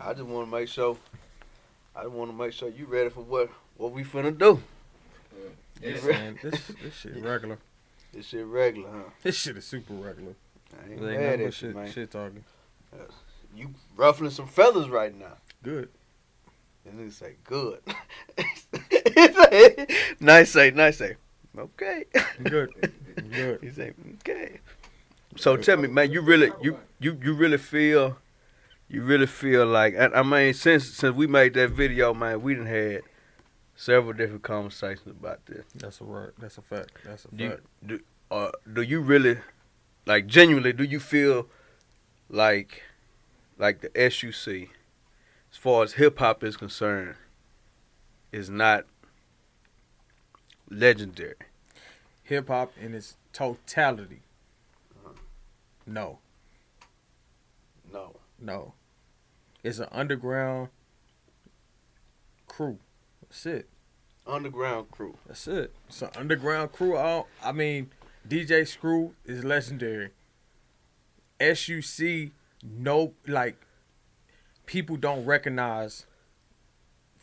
I just want to make sure. I just want to make sure you ready for what we finna do. Yeah, man, this shit regular. This shit regular, huh? This shit is super regular. I ain't It ain't mad nothing but at you, man. shit talking. You ruffling some feathers right now. Good. And nigga say good. He say, nice say. Okay. Good. Good. He say okay. So tell me, man, you really feel like I mean since we made that video, man, we done had several different conversations about this. That's a right. That's a fact. That's a fact. Do you really, like, genuinely, do you feel like the SUC, as far as hip hop is concerned, is not legendary? Hip hop in its totality. No. No. It's an underground crew. That's it. Underground crew. That's it. It's an underground crew. I mean, DJ Screw is legendary. SUC, no, like, people don't recognize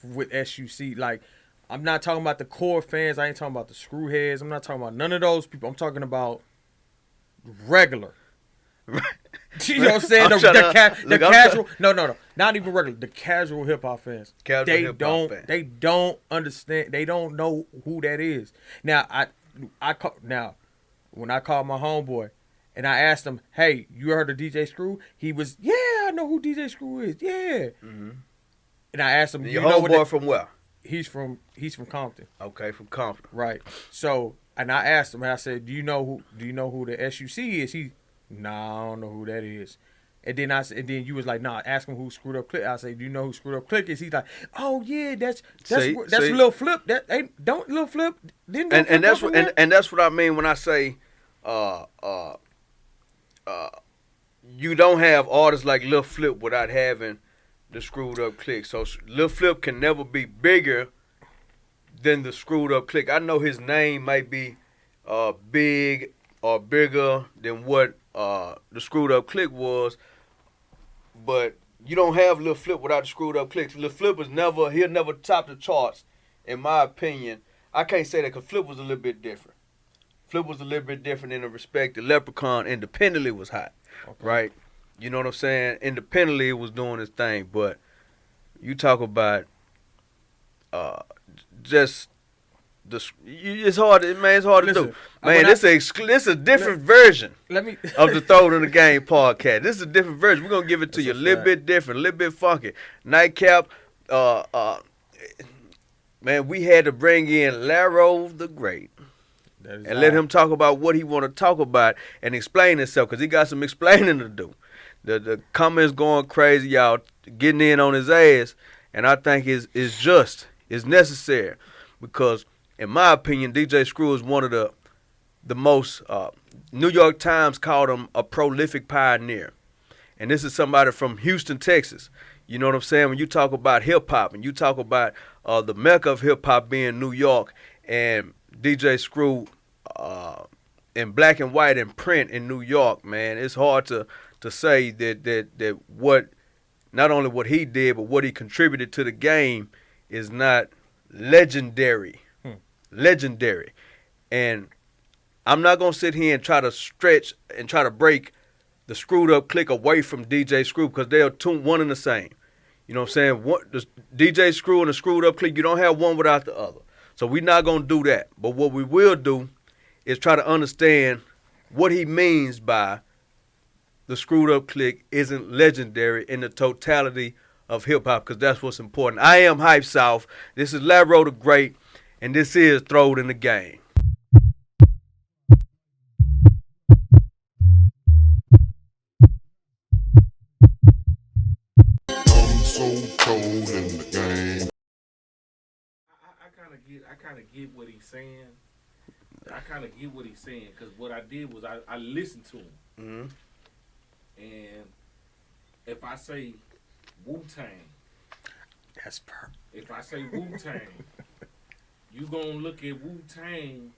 with SUC. Like, I'm not talking about the core fans. I ain't talking about the screw heads. I'm not talking about none of those people. I'm talking about regular. You know what I'm saying? The casual. No. Not even regular. The casual hip hop fans. They don't understand. They don't know who that is. Now, when I called my homeboy and I asked him, "Hey, you heard of DJ Screw?" He was, "Yeah, I know who DJ Screw is. Yeah." Mm-hmm. And I asked him, "Your homeboy from where?" He's from Compton. Okay, from Compton. Right. So, and I asked him, and I said, "Do you know who the SUC is?" Nah, I don't know who that is. And then you was like, "Nah, ask him who Screwed Up Click." I say, "Do you know who Screwed Up Click is?" He's like, "Oh yeah, that's Lil Flip. That ain't don't Lil Flip didn't." And that's what I mean when I say, you don't have artists like Lil Flip without having the Screwed Up Click. So Lil Flip can never be bigger than the Screwed Up Click. I know his name might be big or bigger than what the Screwed Up Click was, but you don't have Lil Flip without the Screwed Up Click. Lil Flip he'll never top the charts, in my opinion. I can't say that because Flip was a little bit different. Flip was a little bit different in the respect that Leprechaun independently was hot, right? You know what I'm saying? Independently, it was doing its thing, but you talk about just it's hard. It's hard to do. Man, this is a different version of the Throw It in the Game podcast. This is a different version. We're gonna give it to you a little bit different, a little bit funky. Nightcap, man, we had to bring in Larro Da Great. And let him talk about what he want to talk about and explain himself, because he got some explaining to do. The comments going crazy, y'all getting in on his ass, and I think is necessary, because in my opinion, DJ Screw is one of the most, New York Times called him a prolific pioneer. And this is somebody from Houston, Texas. You know what I'm saying? When you talk about hip-hop and you talk about the mecca of hip-hop being New York, and DJ Screw in black and white and print in New York, man, it's hard to say that what, not only what he did, but what he contributed to the game is not legendary. Legendary. And I'm not going to sit here and try to stretch and try to break the Screwed Up Click away from DJ Screw, because they are one and the same. You know what I'm saying? The DJ Screw and the Screwed Up Click, you don't have one without the other. So we're not going to do that. But what we will do is try to understand what he means by the Screwed Up Click isn't legendary in the totality of hip-hop, because that's what's important. I am Hype South. This is Larro Da Great, and this is Throw It in the Game. I'm so cold in the game. I kind of get what he's saying. Because what I did was I listened to him. Mm-hmm. And if I say Wu-Tang, that's perfect. If I say Wu-Tang, you gonna look at Wu-Tang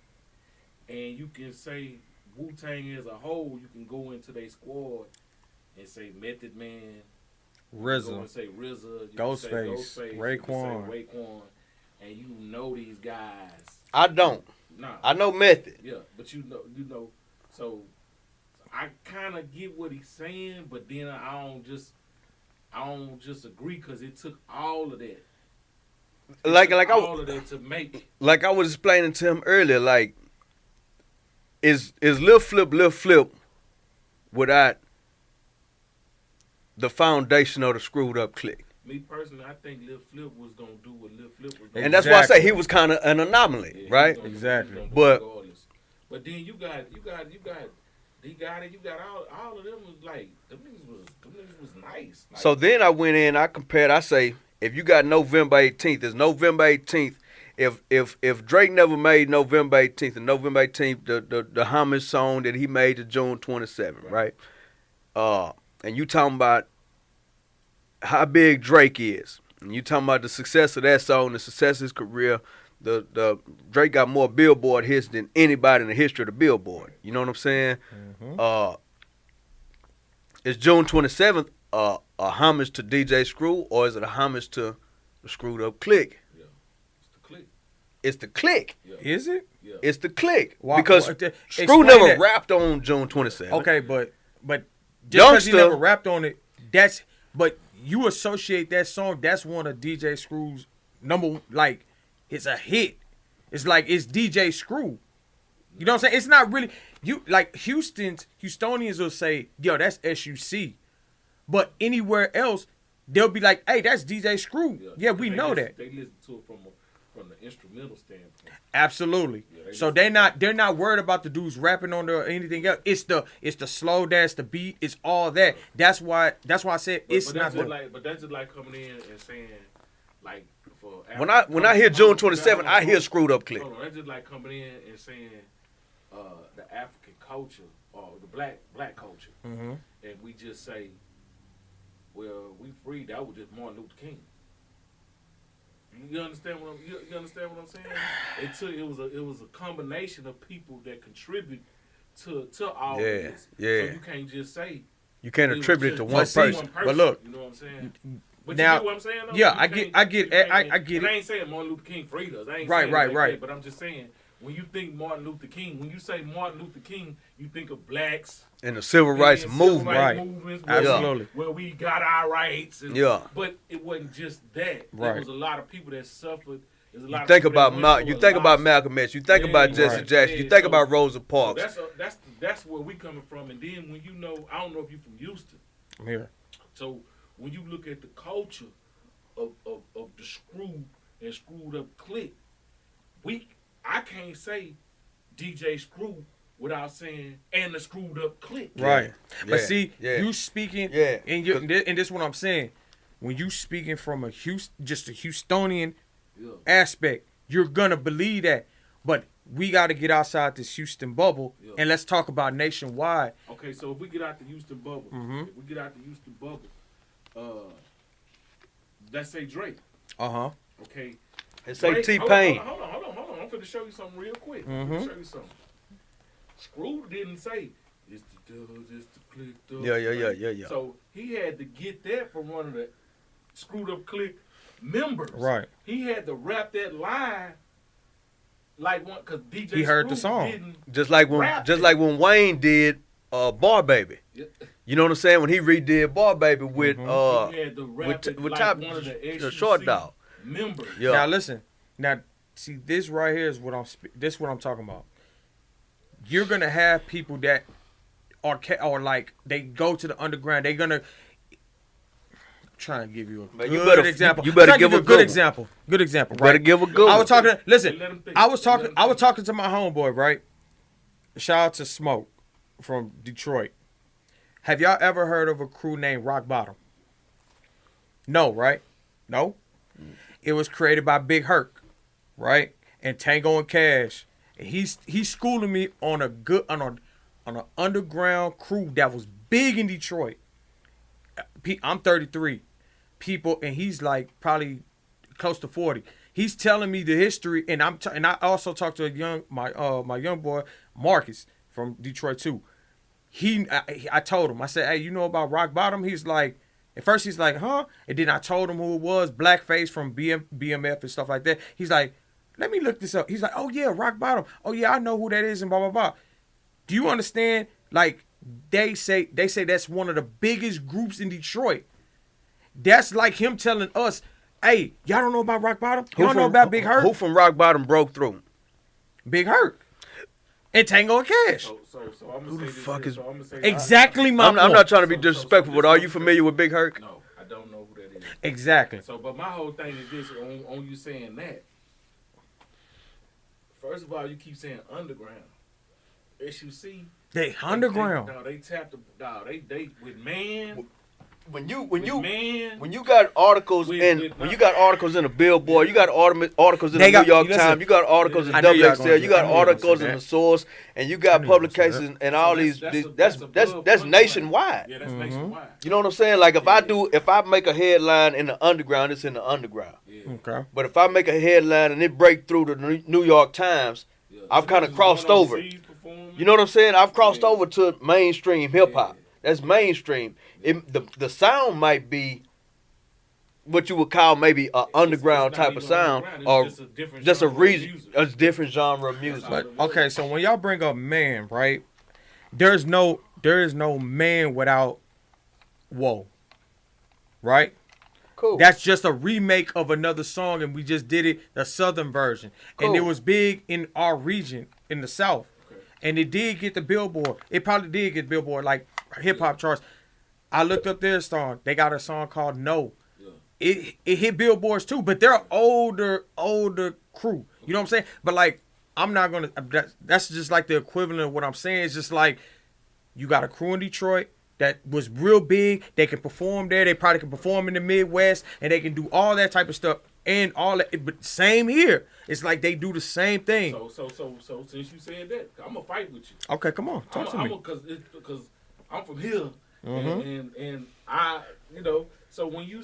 and you can say Wu-Tang as a whole. You can go into their squad and say Method Man, RZA, You go and say RZA, you Ghostface, say Ghostface, Raekwon. you can say Raekwon, and you know these guys. I don't. Nah. I know Method. Yeah, but you know. So I kind of get what he's saying, but then I don't just agree because it took all of that. All of that to make. Like I was explaining to him earlier, like is Lil Flip without the foundation of the screwed up clique. Me personally, I think Lil Flip was gonna do what Lil Flip was gonna And that's why I say he was kind of an anomaly, yeah, right? Exactly. But then you got D Gotti, you got all of them was like them niggas was nice. Like, so then I went in, I compared, I say, if you got November 18th, it's November 18th. If Drake never made November 18th, and November 18th, the homage song that he made to June 27th, right? And you talking about how big Drake is, and you talking about the success of that song, the success of his career, the Drake got more Billboard hits than anybody in the history of the Billboard. You know what I'm saying? Mm-hmm. Is June 27th a homage to DJ Screw, or is it a homage to the Screwed Up Clique? yeah, it's the clique. It's the clique. Yeah. Is it? Yeah. It's the clique. Why- Because why- Screw explain never that. rapped on June 27th. Okay, but just because he Youngster- never rapped on it, but you associate that song. That's one of DJ Screw's like it's a hit. It's like it's DJ Screw. You know what I'm saying? It's not really you like Houstonians will say, yo, that's SUC. But anywhere else, they'll be like, hey, that's DJ Screw. Yeah, we know that. They listen to it from the instrumental standpoint. Absolutely. Yeah, So they're not worried about the dudes rapping on there or anything else. It's the slow dance, the beat, it's all that. That's why I said it's but not that's good. but that's just like coming in and saying like for When I hear June 27th, I hear Screwed Up Clique. Hold on, that's just like coming in and saying the African culture or the black culture, Mm-hmm. and we just say, well, we free. That was just Martin Luther King. You understand what I'm saying? It was a combination of people that contribute to all Yeah, of this. yeah. So you can't just say You can't it was attribute it just to one person. But look, you know what I'm saying? But now- you get what I'm saying? Though? yeah, You I can't- get you can't- I get and it. I ain't saying Martin Luther King freed us. I ain't Right, saying right, it like right. that, but I'm just saying when you think Martin Luther King, when you say Martin Luther King, you think of blacks. In the civil rights and civil movement. Right. movements Absolutely. where we got our rights. And, Yeah. But it wasn't just that. Right. There was a lot of people that suffered. There's a lot You of think people about that went through you a think lot. about Malcolm X, you think Yeah, about Jesse right. Jackson, you Yeah, think so- about Rosa So Parks. that's where we coming from. And then when you know, I don't know if you're from Houston. I'm here. So when you look at the culture of the Screw and Screwed Up Clique, I can't say DJ Screw without saying and the Screwed Up Clique. Right. But Yeah, see, yeah. you speaking, Yeah. and this is what I'm saying. When you speaking from just a Houstonian Yeah. aspect, you're gonna believe that. But we got to get outside this Houston bubble, Yeah. and let's talk about nationwide. Okay, so if we get out the Houston bubble, let's say Drake. Okay. And say Drake- T-Pain. Hold on. I'm finna show you something real quick. Mhm. I'm finna show you something. Screw didn't say it's the dudes, it's the click. Yeah. So he had to get that from one of the Screwed Up Clique members. Right. He had to rap that line like one because DJ He heard the Screw song. didn't. Just like when Wayne did Bar Baby. Yeah. You know what I'm saying? When he redid Bar Baby with He had to rap it with like Top one of the the SUC Short Dog. members. Yeah. Now listen. Now see, this right here is what I'm talking about. You're gonna have people that are like they go to the underground. They're gonna. Trying to give you a Man, good example. you better I'm trying to give a you good good one. example. Good example. Better Right? give a good I one. was talking. Listen, Let him think. I was Let him talking think. to my homeboy. Right. Shout out to Smoke from Detroit. Have y'all ever heard of a crew named Rock Bottom? No, right? No. It was created by Big Herc, right? And Tango and Cash. And he's schooling me on an underground crew that was big in Detroit. I'm 33. People, and he's like probably close to 40. He's telling me the history, and I also talked to my young boy Marcus from Detroit too. I told him, I said, hey, you know about Rock Bottom? He's like, At first he's like, huh? And then I told him who it was, Blackface from BMF and stuff like that. He's like, let me look this up. He's like, oh yeah, Rock Bottom. Oh yeah, I know who that is and blah blah blah. Do you understand? Like they say that's one of the biggest groups in Detroit. That's like him telling us, hey, y'all don't know about Rock Bottom? Y'all don't know about Big Hurt? Who from Rock Bottom broke through? Big Hurt. And Tango and Cash. So I'm Who the gonna say fuck this, is- so I'm gonna say Exactly my I'm point. not trying to be disrespectful, but are you familiar with Big Hurt? No, I don't know who that is. Exactly. So, but my whole thing is this: on you saying that. First of all, you keep saying underground. SUC. They underground. No, they tapped the. No, they with man. When you Man. when you got articles when you got articles in the Billboard, you got articles in the New York Times, you got articles in I knew y'all WXL, gonna you got I knew y'all articles gonna in say the Source, and you got knew y'all gonna say publications and all these. That's above nationwide. Yeah, that's nationwide. You know what I'm saying? Like if I make a headline in the underground, it's in the underground. Yeah. Okay. But if I make a headline and it break through the New York Times, Yeah. I've kind of Just crossed going over. overseas performing. You know what I'm saying? I've crossed Yeah. over to mainstream hip hop. Yeah. That's mainstream. The sound might be what you would call maybe a underground It's not type of even sound, underground, or it's just a different just a genre of reason, music. a different genre of music. But okay, so when y'all bring up man, right? There is no man without Whoa. Right? Cool. That's just a remake of another song, and we just did it, the Southern version. And it Cool. was big in our region, in the South. Okay. And it did get the Billboard. It probably did get Billboard, like hip-hop charts. I looked up their song. They got a song called No. Yeah. It hit billboards too, but they're older crew. You know what I'm saying? But like, I'm not gonna. That's just like the equivalent of what I'm saying. It's just like you got a crew in Detroit that was real big. They can perform there. They probably can perform in the Midwest, and they can do all that type of stuff and all that. But same here. It's like they do the same thing. So since you said that, I'm gonna fight with you. Okay, come on, talk to me. Because I'm from here, Mm-hmm. and I, So when you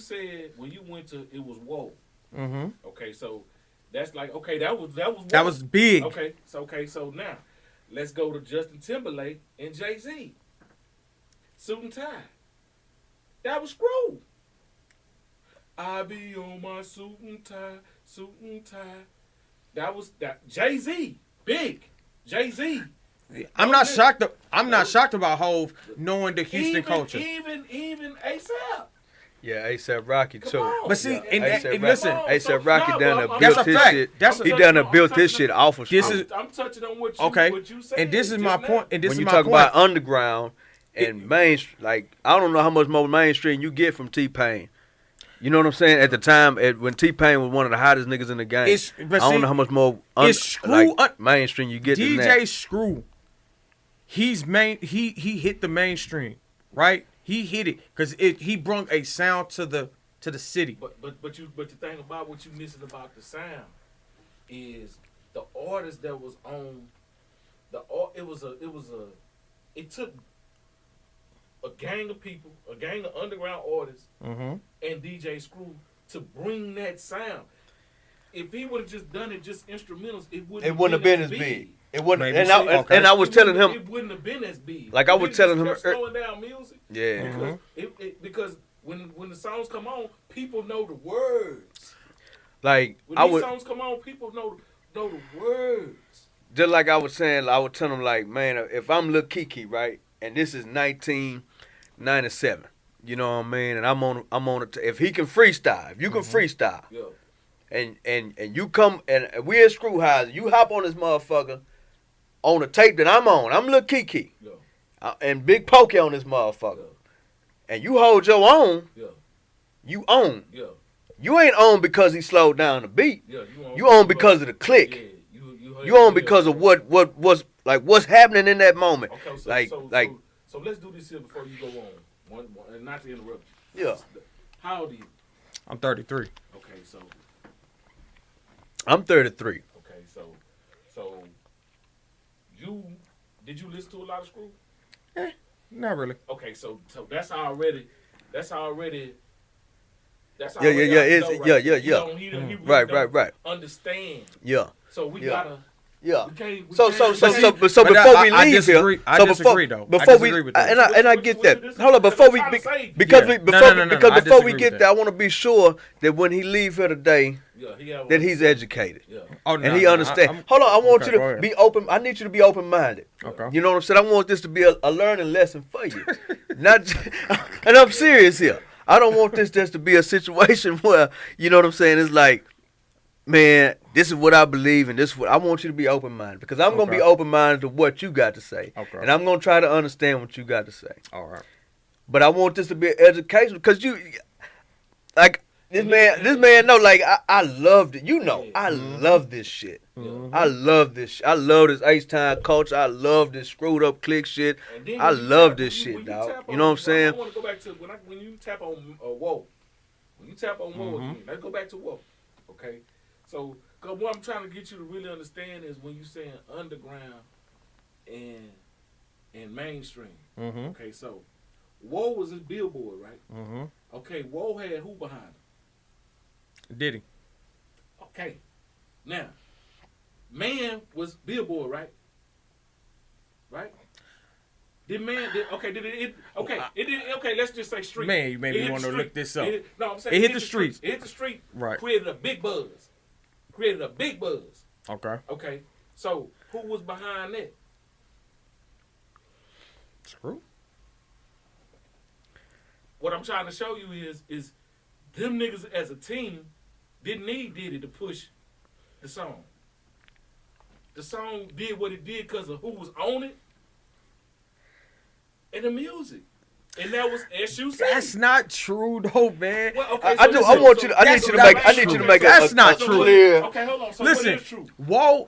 went to it was Whoa. Mm-hmm. Okay, so that's like that was Whoa. That was big. Okay, so now let's go to Justin Timberlake and Jay-Z. Suit and tie. That was Screw. I be on my suit and tie. That was Jay-Z. Big. Jay-Z. I'm not shocked. I'm not shocked about Hov knowing the Houston culture. Even ASAP. Yeah, ASAP Rocky too. Come on. But see, Yeah, and A$AP Rocky- listen, A$AP Rocky down there That's built a his fact. shit. That's a- He down there built his shit off of This Screw. is- I'm touching on what okay. you said. And this is my just point. now. And this When is you my talk point. about underground and mainstream, like I don't know how much more mainstream you get from T-Pain. You know what I'm saying? At the time, when T-Pain was one of the hottest niggas in the game, I don't know how much more mainstream you get than that. DJ Screw, he hit the mainstream, right? He hit it because he brought a sound to the city. But the thing about what you missing about the sound is the artist that was on it took a gang of people, a gang of underground artists, Mm-hmm. and DJ Screw to bring that sound. If he would have just done it just instrumentals, it wouldn't have been as big. It wouldn't. Maybe And so. Okay. I was telling him, it wouldn't have been as big. Like I was If he telling just him, kept slowing down music. yeah. Because when the songs come on, people know the words. Like When I these would, songs come on, people know the words. just like I was saying, I would tell him like, man, if I'm Lil Kiki, right, and this is 1997, you know what I mean, and I'm on it. If he can freestyle, if you can freestyle, Yeah. and you come and we're at Screwhouse, you hop on this motherfucker on the tape that I'm on. I'm Lil Kiki, Yeah. and Big Pokey on this motherfucker, Yeah. and you hold your own. Yeah. You own. Yeah. You ain't on because he slowed down the beat. Yeah. You own because of the click. Yeah. You own because of what's happening in that moment. Okay, so let's do this here before you go on. One, and not to interrupt you. Yeah. How old are you? I'm 33. Okay, so I'm 33. so did you listen to a lot of Screw? Not really. Okay, so that's already Yeah. already It's out the door, yeah. right? He really Right. don't understand. Yeah. So we gotta Yeah. We So can't- before But we I leave disagree. here, I so disagree, though. I before disagree we with that. and I get that. What you Hold on, disagree? before we I'm trying to save you. because Yeah. we No, before no, no, because I before we disagree get with there, I want to be sure that when he leave here today, Yeah, that he's educated. Yeah. Oh, And he understand. Hold on, I want you to be open. I need you to be open minded. Okay. You know what I'm saying? I want this to be a learning lesson for you. Not, and I'm serious here. I don't want this just to be a situation where, you know what I'm saying, it's like, man, this is what I believe and this is what I want you to be open minded, because I'm gonna be Okay. open minded to what you got to say. Okay. And I'm gonna try to understand what you got to say. All right. But I want this to be educational, because you, like, this man know, like, I loved it. You know, I love this shit. I love this. I love this H-Time culture. I love this screwed up click shit. And then I when you love tap- this when shit, you dog. tap You know what I'm on- saying? I want to go back to when you tap on Whoa. When you tap on Whoa again, let's go back to Whoa. Okay? So, cause what I'm trying to get you to really understand is when you saying underground and mainstream. Mm-hmm. Okay, so Whoa was his billboard, right? Mm-hmm. Okay, Whoa had who behind him? Did he? Okay. Now, Man was billboard, right? Right? Did let's just say street. Man, you made It me hit want the to street. look this up. I'm saying It hit the streets. It hit the street. Right. Created a big buzz. Okay. Okay. So who was behind that? Screw. What I'm trying to show you is them niggas as a team didn't need Diddy to push the song. The song did what it did because of who was on it and the music. And that was SUC. That's not true, though, man. Well, okay, I so do. listen, I want you. so I need that's you to not make. I true. need you to make That's not a true. clear. Okay, hold on. So Listen, what is true? Whoa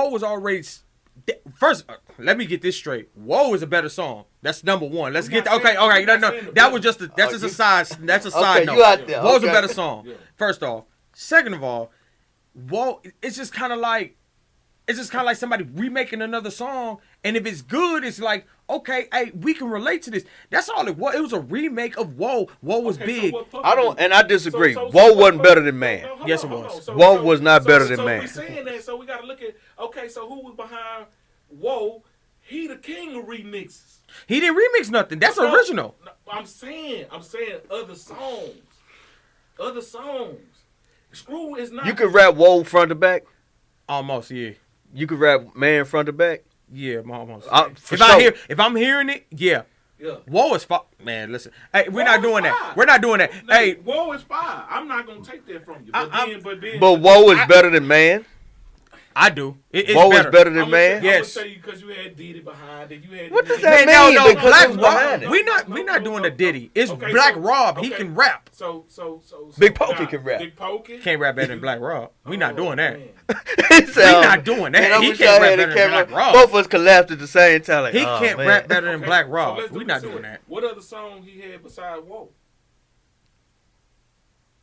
was already. First, let me get this straight. Whoa is a better song. That's number one. Let's We're get not okay. saying- Okay, we're no, not no, saying the that better. was just that's just a side. That's a side Okay, note. you out there. Whoa's a Okay. better song. Yeah. First off, second of all, Whoa. It's just kind of like somebody remaking another song, and if it's good, it's like, okay, hey, we can relate to this. That's all it was. It was a remake of Whoa. Whoa was Okay, so big. what Puffy I don't, did? and I disagree. So Whoa what wasn't Puffy- better than Man. No, hold Yes, on, it hold was. on. Whoa was not better than so Man. we saying that, so we got to look at, okay, so who was behind Whoa? He the king of remixes. He didn't remix nothing. That's No, original. no, I'm saying other songs. Other songs. Screw is not. You could rap Whoa front to back. Almost, yeah. You could rap Man front to back. Yeah, almost. For If I'm hearing it, yeah. Yeah. Whoa is man. Listen, hey, we're Whoa not is doing fire. that. We're not doing that. No, Hey, Whoa is fire. I'm not gonna take that from you. But then, But Whoa is better than Man. I do. It's Whoa better. is better than I'm Man. Yes. I'm gonna tell you because you had Diddy behind it. You had. What does Man, that mean? no, Because Black who's behind Rob. it? We're not doing the Diddy. It's Okay, Black so- Rob. He okay. can rap. So Big Pokey can rap. Big Pokey Can't rap better than Black Rob. We not doing that. Man. We're not doing that. He can't rap better than Black Rob. Both of us collapsed at the same time. Like, He oh, can't man. rap better than Okay, Black so Rob. let's do We not this doing here. that. What other song he had besides Whoa?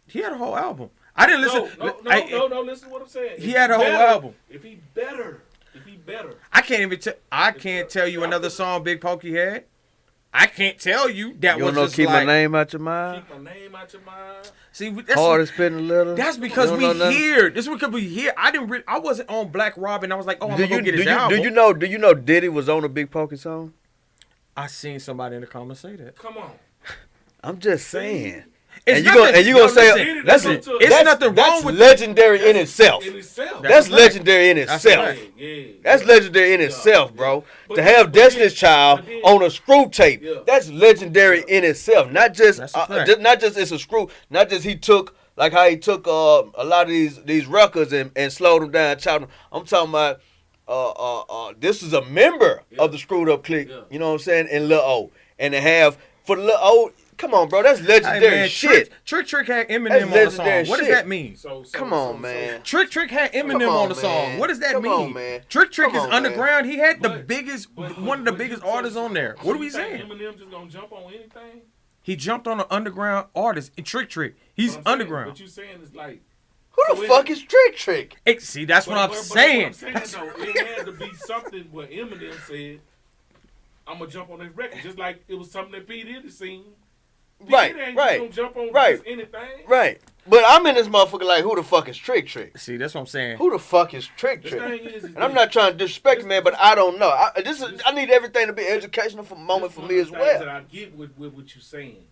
He had a whole album. I didn't listen. No. Listen to what I'm saying. He had a whole album. If he better. I can't even tell. I can't tell you another song Big Pokey had. I can't tell you that You was don't know, just keep like. my name out your mind. Keep my name out your mind. See, that's Hard to spin a little. That's because You we don't know nothing? hear. This is because we hear. I wasn't on Black Rob, and I was like, oh, I'm Do gonna you go get his do album. you know Diddy was on a Big Pokey song? I seen somebody in the comments say that. Come on. I'm just saying. It's And you gonna say listen, listen, it's that's, nothing that's wrong with legendary in itself. In itself. That's a fact. legendary in That's a itself. fact. Yeah. That's legendary in itself, bro. But To then- have but Destiny's then- Child but then- on a screw tape, Yeah. that's legendary in itself. Not just, That's a fact. not just it's a screw. Not just he took like how he took a lot of these records and slowed them down, chopped them. I'm talking about this is a member of the Screwed Up Clique. Yeah. You know what I'm saying? And Lil O, and to have for Lil O. Come on, bro. That's legendary Hey, man, shit. Trick had Eminem That's on the song. legendary What does shit. that mean? Come on, man. Trick had Eminem on, on the song. man. What does that Come mean? on, man. Trick Come is on, underground. He had the But- biggest, but- one of the but biggest you- artists on there. so What are we you think saying? Eminem just gonna jump on anything? He jumped on an underground artist in Trick. He's But I'm saying- underground. But you saying it's like. Who So the it- fuck is Trick? See, that's what I'm But saying. What I'm saying though, it had to be something where Eminem said, "I'm gonna jump on this record," just like it was something that P Diddy seen. P. Right, Diddy ain't right, gonna jump on right. just anything. Right. But I'm in this motherfucker like, who the fuck is Trick? See, that's what I'm saying. Who the fuck is Trick? The thing is And I'm not trying to disrespect man, but I don't know. I need everything to be educational for moment for me as well. That I get with what you're saying,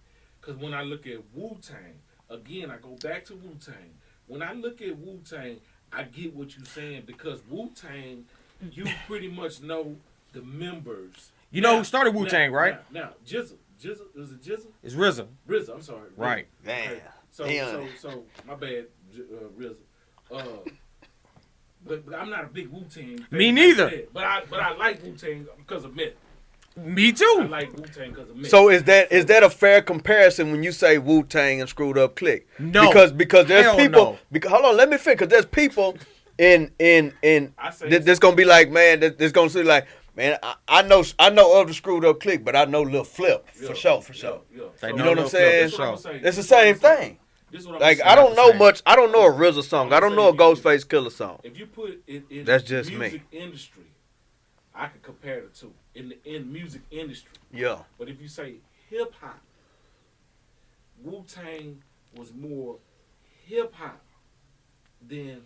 because when I look at Wu-Tang, again, I go back to Wu-Tang. When I look at Wu-Tang, I get what you're saying, because Wu-Tang, you pretty much know the members. You know who started Wu-Tang, right? Now, Jizzle. Is it Jizzle? It's RZA. RZA, I'm sorry. RZA. Right. Damn. Okay. So my bad, RZA. But I'm not a big Wu-Tang fan. Me neither. But I like Wu-Tang because of Myth. Me too. I like Wu-Tang because of Myth. So is that a fair comparison when you say Wu-Tang and Screwed Up Click? No. Because there's Hell people. no. Because hold on, let me finish. Because there's people in I say that's gonna be like, man, that's gonna say like, man, I know of the Screwed Up Click, but I know Lil Flip for sure. Yeah. They You know know what I'm saying? Sure. It's the same thing. This is what I'm Like saying. I don't know saying. much. I don't know a RZA song. I don't know a Ghostface Killer song. If you put it in That's the just music me. industry, I could compare the two in the music industry. Yeah. But if you say hip hop, Wu-Tang was more hip hop than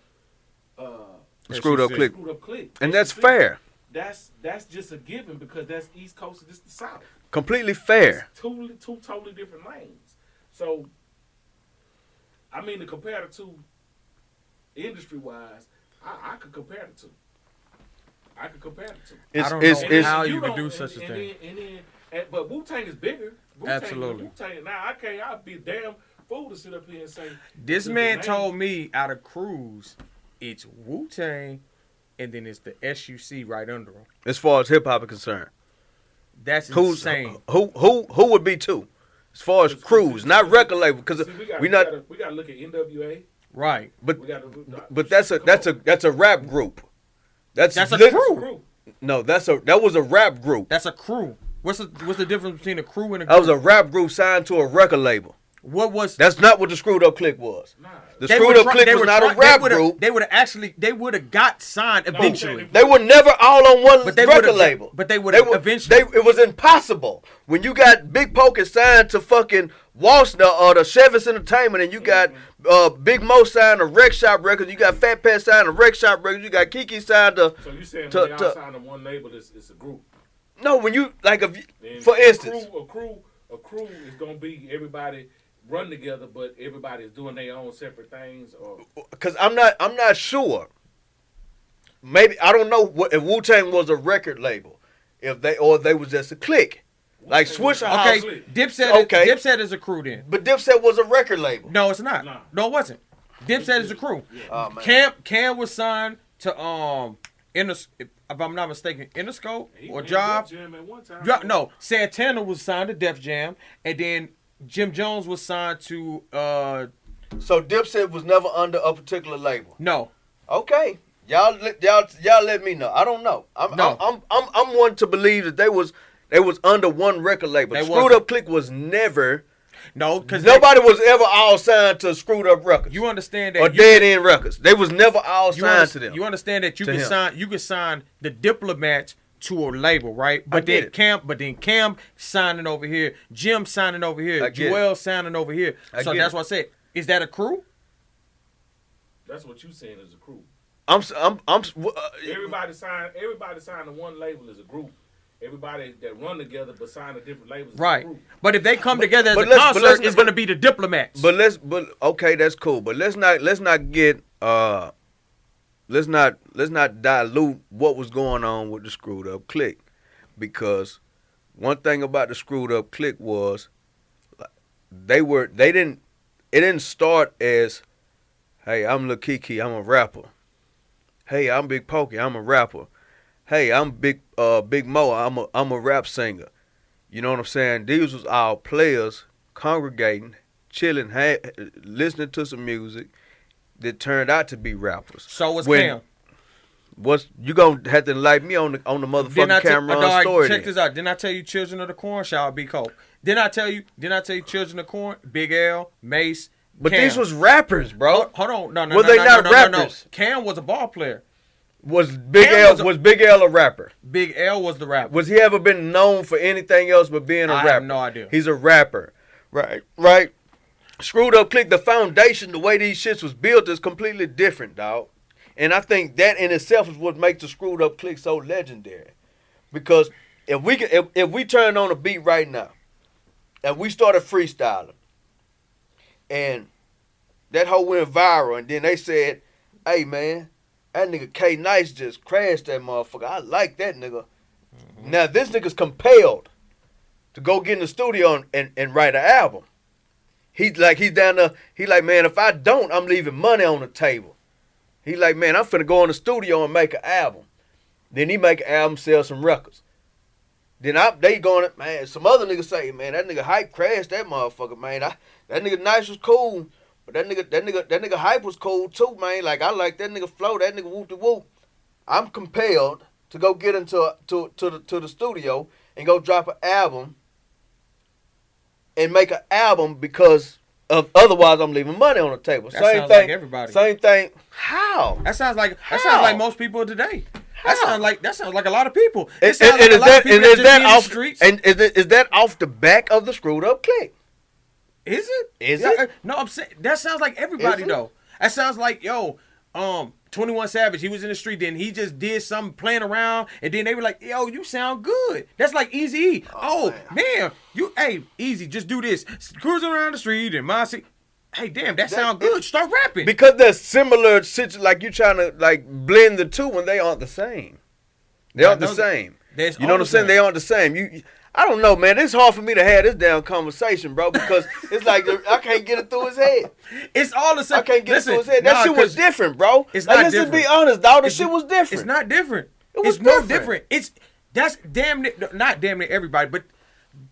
Screwed Up Click. Screwed Up Click. And that's fair. That's just a given, because that's East Coast and this the South. Completely fair. It's two totally different lanes. So, I mean, to compare the two industry-wise, I could compare the two. I don't know how you could do such a thing. But Wu-Tang is bigger. Absolutely. Wu-Tang, now, I'd be a damn fool to sit up here and say. This man told me out of Cruise, it's Wu-Tang, and then it's the SUC right under him. As far as hip hop is concerned, That's insane. Who would be two? As far as crews, not record label, because we got to look at NWA. Right. But that's a rap group. That's a lit- crew. No, that was a rap group. That's a crew. What's the difference between a crew and a group? That was a rap group signed to a record label. That's not what the Screwed Up Click was. Nah. The Screwed Up Click was not a rap group. They would have got signed eventually. They were never all on one record label. But they would have eventually. It was impossible. When you got Big Poke signed to fucking Walsner or the Chevis Entertainment, and you got Big Mo signed to Rec Shop Records, you got Fat Pat signed to Rec Shop Records, you got Kiki signed to. So you saying when they all signed to one label, it's a group? No, when you Then for instance, a crew is gonna be everybody run together, but everybody is doing their own separate things. Or because I'm not sure. Maybe I don't know if Wu-Tang was a record label, if they was just a clique, like Swishahouse. Okay, Dipset is a crew then. But Dipset was a record label. No, it's not. Nah. No, it wasn't. Dipset is a crew. Yeah. Oh, man. Cam was signed to if I'm not mistaken, Interscope or Job. Def Jam at one time. No, Santana was signed to Def Jam, and then Jim Jones was signed to So Dipset was never under a particular label. no. Okay, y'all let me know. I don't know. I'm one to believe that they was under one record label. They Screwed wasn't. Up Click was never. No, because Nobody was ever all signed to Screwed Up Records. you understand that or Dead End Records. They was never all signed to them. You understand that you To can him. sign the Diplomats to a label, right? But get it. Cam signing over here, Jim signing over here, I get Joel signing over here. So get that's it. why I said, is that a crew? That's what you saying is a crew. I'm Everybody signed to one label is a group. Everybody that run together but sign to different labels is a Right. group. But if they come together as a let's- but concert, let's- it's going to be the Diplomats. But okay, that's cool. But let's not get let's not dilute what was going on with the Screwed Up Click, because one thing about the Screwed Up Click was it didn't start as, hey, I'm Lil Kiki, I'm a rapper. Hey, I'm Big Pokey, I'm a rapper. Hey, I'm Big Mo, I'm a rap singer. You know what I'm saying? These was our players congregating, chilling, listening to some music that turned out to be rappers. So was Cam. You gonna have to enlighten me on the motherfucking camera story? Check this out. Didn't I tell you Children of the Corn? Shall be Coke. Didn't I tell you Children of the Corn? Big L, Mace. But Cam. these was rappers, bro. Hold on. No. Were they not rappers? Cam was a ball player. Was Big L a rapper? Big L was the rapper. Was he ever been known for anything else but being a rapper? I have no idea. He's a rapper. Right. Screwed Up Click, the foundation, the way these shits was built is completely different, dog. And I think that in itself is what makes the Screwed Up Click so legendary. Because if we turn on a beat right now and we started freestyling and that hoe went viral and then they said, hey man, that nigga K Nice just crashed that motherfucker. I like that nigga. Mm-hmm. Now this nigga's compelled to go get in the studio and write an album. He's down there, he like, man, if I don't, I'm leaving money on the table. He like, man, I'm finna go in the studio and make an album. Then he make an album, sell some records. Then they going, man, some other niggas say, man, that nigga Hype crashed that motherfucker, man. That nigga Nice was cool, but that nigga Hype was cool too, man. Like, I like that nigga Flow, that nigga whoop de whoop. I'm compelled to go get into the studio and go drop an album and make an album because of otherwise I'm leaving money on the table. That sounds like everybody. Same thing. How? That sounds like most people today. That sounds like a lot of people. Is that off the back of the Screwed Up Click? Is it? Is it? No, I'm saying that sounds like everybody though. That sounds like 21 Savage. He was in the street, then he just did something playing around, and then they were like, yo, you sound good. That's like Eazy-E. Oh man, Easy, just do this. Cruising around the street in my city. Hey, damn, that sound good. Start rapping. Because they're similar, like you trying to like blend the two when they aren't the same. They aren't the same. You know what I'm saying? They aren't the same. I don't know, man. It's hard for me to have this damn conversation, bro, because it's like I can't get it through his head. It's all the same. I can't get it through his head. That shit was different, bro. It's not different. Let's be honest, dog. The shit was different. It's not different. It's no different. That's damn near, not damn near everybody, but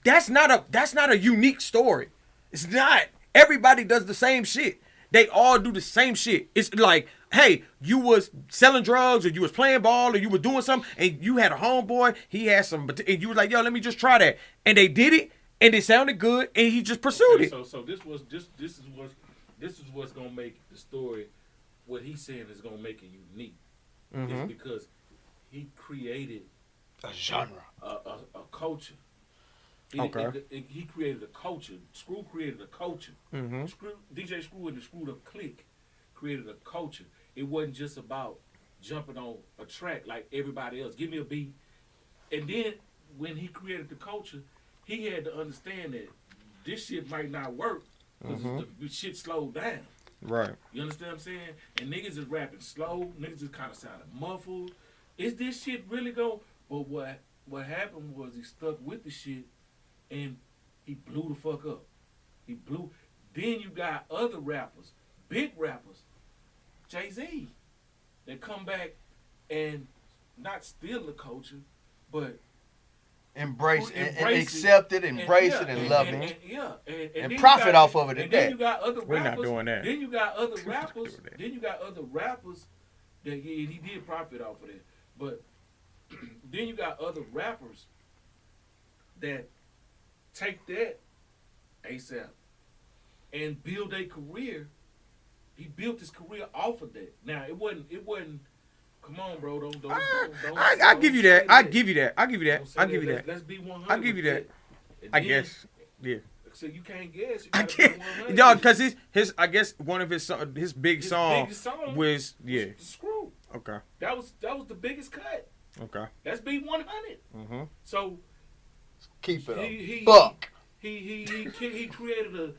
that's not a unique story. It's not. Everybody does the same shit. They all do the same shit. It's like, hey, you was selling drugs or you was playing ball or you were doing something and you had a homeboy, he had some, and you was like, yo, let me just try that. And they did it and it sounded good and he just pursued it. So this is what's gonna make the story, what he's saying is gonna make it unique. Mm-hmm. It's because he created a genre, a culture. He created a culture. Screw created a culture. Mm-hmm. DJ Screw and the Screwed Up Click created a culture. It wasn't just about jumping on a track like everybody else. Give me a beat. And then when he created the culture, he had to understand that this shit might not work because the shit slowed down. Right. You understand what I'm saying? And niggas is rapping slow. Niggas just kind of sounding muffled. Is this shit really going? But what happened was he stuck with the shit. And he blew the fuck up. He blew. Then you got other rappers, big rappers, Jay-Z, that come back and not steal the culture, but embrace it, and accept it, embrace it, and love it. And profit off of it. And then you got other rappers. We're not doing that. Then you got other rappers. That he did profit off of that. But then you got other rappers that take that ASAP and build a career. He built his career off of that. Now it wasn't. Come on, bro. Don't. I give you that. I give you that. Let's be 100. I give you that. I guess. Yeah. So you can't guess. I can't. Y'all, because his I guess one of his big song was the Screw. Okay. That was the biggest cut. Okay. Let's be 100. Mm-hmm. So. Keep it up. He created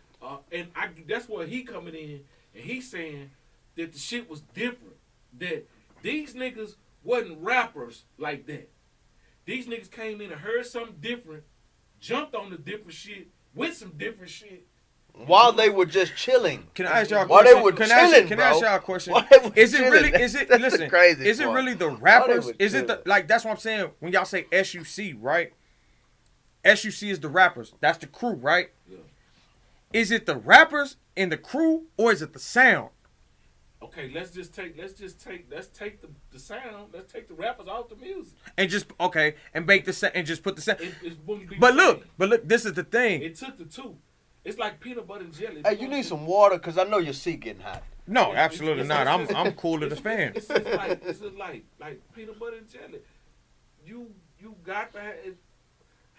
that's where he coming in and he's saying that the shit was different. That these niggas wasn't rappers like that. These niggas came in and heard something different, jumped on the different shit with some different shit. While they were just chilling. Can I ask y'all a question? While they were chilling, Can I ask y'all a question? Is it really the rappers? Is it that's what I'm saying when y'all say SUC, right? SUC is the rappers. That's the crew, right? Yeah. Is it the rappers and the crew, or is it the sound? Okay, let's take the sound. Let's take the rappers off the music. And just and make the sound and just put the sound. But look, this is the thing. It took the two. It's like peanut butter and jelly. Hey, you need some water because I know your seat getting hot. No, absolutely not. I'm cool as a fan. It's like peanut butter and jelly. You got to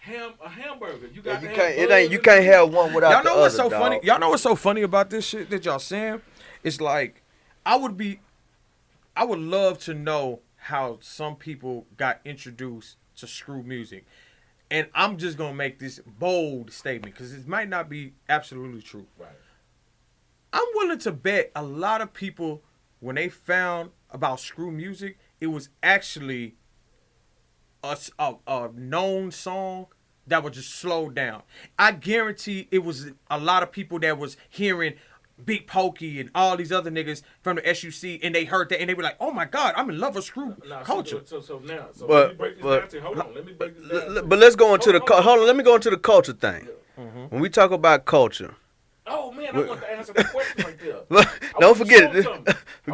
a hamburger. You got You to can't. have It ain't. You can't have one without Y'all the know what's other, so dog. funny? Y'all know what's so funny about this shit that y'all saying? It's like I would love to know how some people got introduced to screw music. And I'm just gonna make this bold statement because it might not be absolutely true. Right. I'm willing to bet a lot of people, when they found about screw music, it was actually a known song that was just slowed down. I guarantee it was a lot of people that was hearing Big Pokey and all these other niggas from the SUC, and they heard that, and they were like, "Oh my God, I'm in love with screw culture." So now, let But- me break this but- down to you. Hold on, let me break this down. to you. But let's go into Hold on. hold on. Let me go into the culture thing. Yeah. When we talk about culture, Oh man, I want to answer that question right there. don't forget it.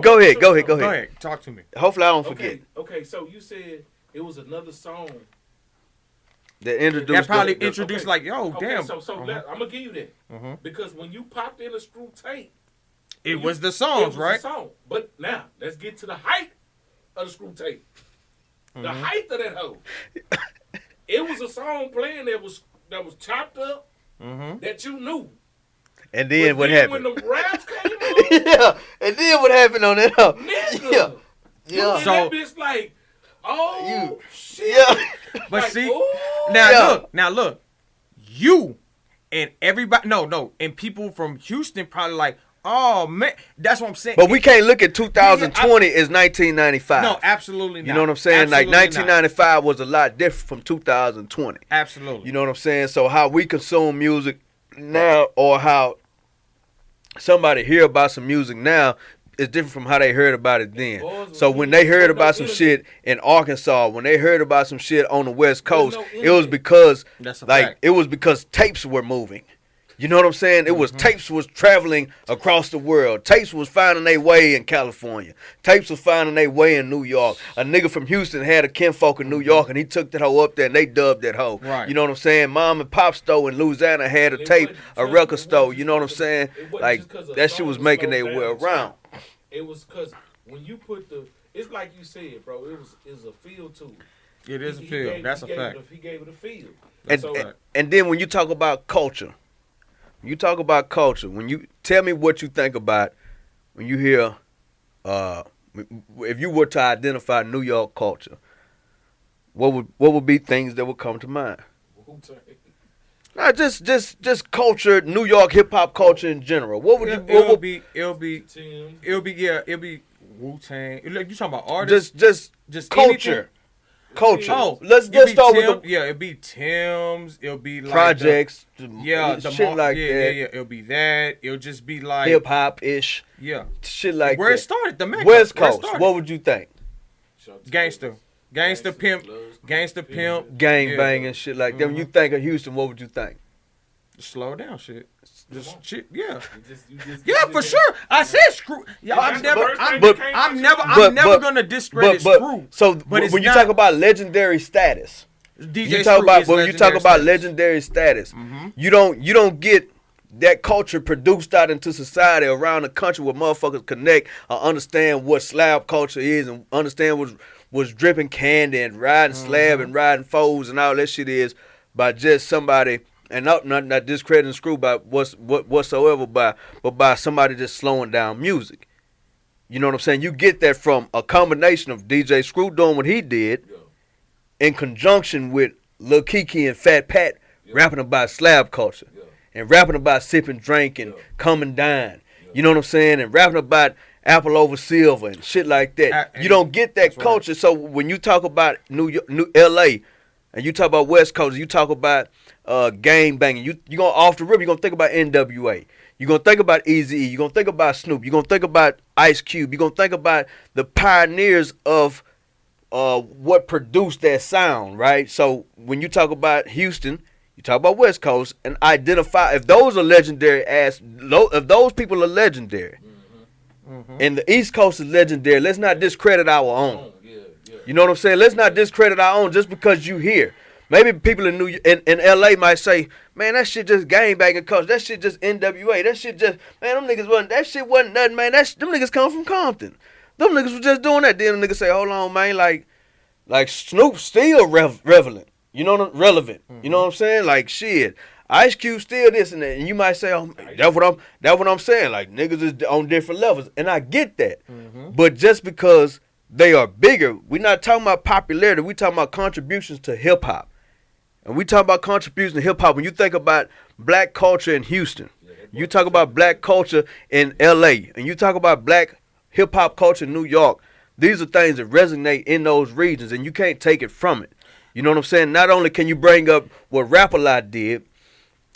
Go ahead. Go ahead. Talk to me. Hopefully, I don't forget. Okay. So you said it was another song That introduced. That probably the- introduced okay. like, yo, Okay, damn. So I'm gonna give you that because when you popped in a screw tape, It was the it songs, was right? the song. But now let's get to the height of the screw tape. The height of that hoe. It was a song playing that was chopped up that you knew. And then But what then happened? when the raps came on, Yeah. And then what happened on that? nigga, Yeah. you Yeah. and So- that bitch like, oh You- shit. Yeah. But Like, see, ooh. now look, you and everybody, no, and people from Houston probably like, oh man, that's what I'm saying. But we can't look at 2020 as 1995. No, absolutely not. You know what I'm saying? Like Absolutely not. 1995 was a lot different from 2020. Absolutely. You know what I'm saying? So how we consume music now, or how somebody hear about some music now, is different from how they heard about it then. Boys, So when they heard no about some internet. shit in Arkansas, when they heard about some shit on the West Coast, no it was internet. because That's a like fact. it was because tapes were moving. You know what I'm saying? It was tapes was traveling across the world. Tapes was finding their way in California. Tapes was finding their way in New York. A nigga from Houston had a kinfolk in New York, and he took that hoe up there, and they dubbed that hoe. Right. You know what I'm saying? Mom and Pop store in Louisiana had a And it tape, wasn't a just- record it store. wasn't You know what I'm just saying? 'cause- it wasn't Like just 'cause a that shit song was making slowed their down way and around. stopped. It was because when you put it's like you said, bro. It was a feel to it. It is a He feel. gave- That's he a gave fact. He gave it a feel. And, So, and then when you talk about culture, when you tell me what you think about when you hear, if you were to identify New York culture, what would be things that would come to mind? Wu-Tang. Not just culture, New York hip hop culture in general. What would you? What It'll would be Tim. Wu-Tang. Like you talking about artists? just culture, anything? culture? Oh, let's it'll be start with Tim- the yeah. It'll be Tim's. It'll be like projects. the shit like yeah, that. yeah. It'll be that. It'll just be like Hip hop ish, yeah. shit like Where that. it started, the Mecca. West Where it Coast. started. What would you think? Gangster pimp, gangster pimp. Gang Yeah. banging shit like that. When you think of Houston, what would you think? Slow down, shit. Just shit, yeah. You just Yeah, for sure. I said screw. Yo, I'm never But- gonna discredit screw. So but it's when you not- talk about legendary status, DJ you talk Screw about is when you talk legendary about status. legendary status, you don't get that culture produced out into society around the country where motherfuckers connect or understand what slab culture is and understand what's dripping candy and riding slab and riding foes and all that shit is by just somebody. And not discrediting Screw by whatsoever but by somebody just slowing down music. You know what I'm saying? You get that from a combination of DJ Screw doing what he did in conjunction with Lil Kiki and Fat Pat rapping about slab culture and rapping about sipping drink and come and dine. You know what I'm saying? And rapping about apple over silver and shit like that. You don't get that culture. Right. So when you talk about New LA and you talk about West Coast, you talk about gang banging. You gonna off the rip. You gonna think about NWA. You gonna think about Eazy-E. You gonna think about Snoop. You gonna think about Ice Cube. You gonna think about the pioneers of what produced that sound, right? So when you talk about Houston, you talk about West Coast, and identify if those are legendary if those people are legendary, and the East Coast is legendary. Let's not discredit our own. You know what I'm saying? Let's not discredit our own just because you here. Maybe people in in LA might say, man, that shit just gang banging culture. That shit just NWA. That shit just, man, that shit wasn't nothing, man. Them niggas come from Compton. Them niggas was just doing that. Then the niggas say, hold on, man, like Snoop still relevant. You know, relevant. Mm-hmm. You know what I'm saying? Like shit. Ice Cube still this and that, and you might say, "Oh, that's what I'm saying." Like niggas is on different levels, and I get that. Mm-hmm. But just because they are bigger, we're not talking about popularity. We talking about contributions to hip hop, and we talk about contributions to hip hop. When you think about black culture in Houston, you talk about black culture in L.A., and you talk about black hip hop culture in New York. These are things that resonate in those regions, and you can't take it from it. You know what I'm saying? Not only can you bring up what Rap-A-Lot did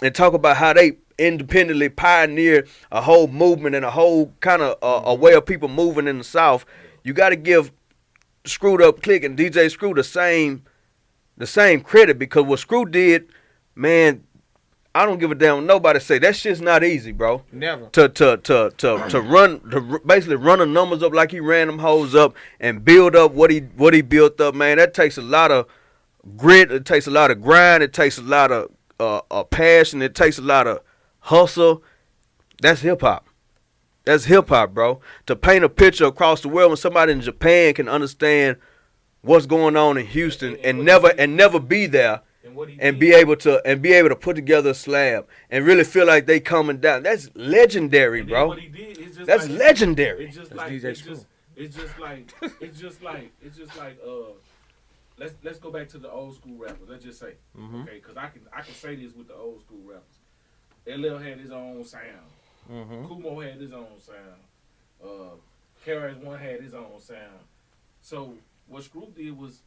and talk about how they independently pioneered a whole movement and a whole kind of a way of people moving in the South, you got to give Screwed Up Click and DJ Screw the same credit, because what Screw did, man, I don't give a damn what nobody say. That shit's not easy, bro. Never. To basically run the numbers up like he ran them hoes up and build up what he built up, man. That takes a lot of grit. It takes a lot of grind. It takes a lot of passion. It takes a lot of hustle. That's hip hop. That's hip hop, bro. To paint a picture across the world when somebody in Japan can understand what's going on in Houston and never be there. And be able to put together a slab and really feel like they coming down. That's legendary, bro. What he did is just That's like, legendary. It's just That's like DJ it's Screw. just like let's go back to the old school rappers. Let's just say okay, because I can say this with the old school rappers. LL had his own sound. Kumo had his own sound. KRS-One had his own sound. So what Screw did was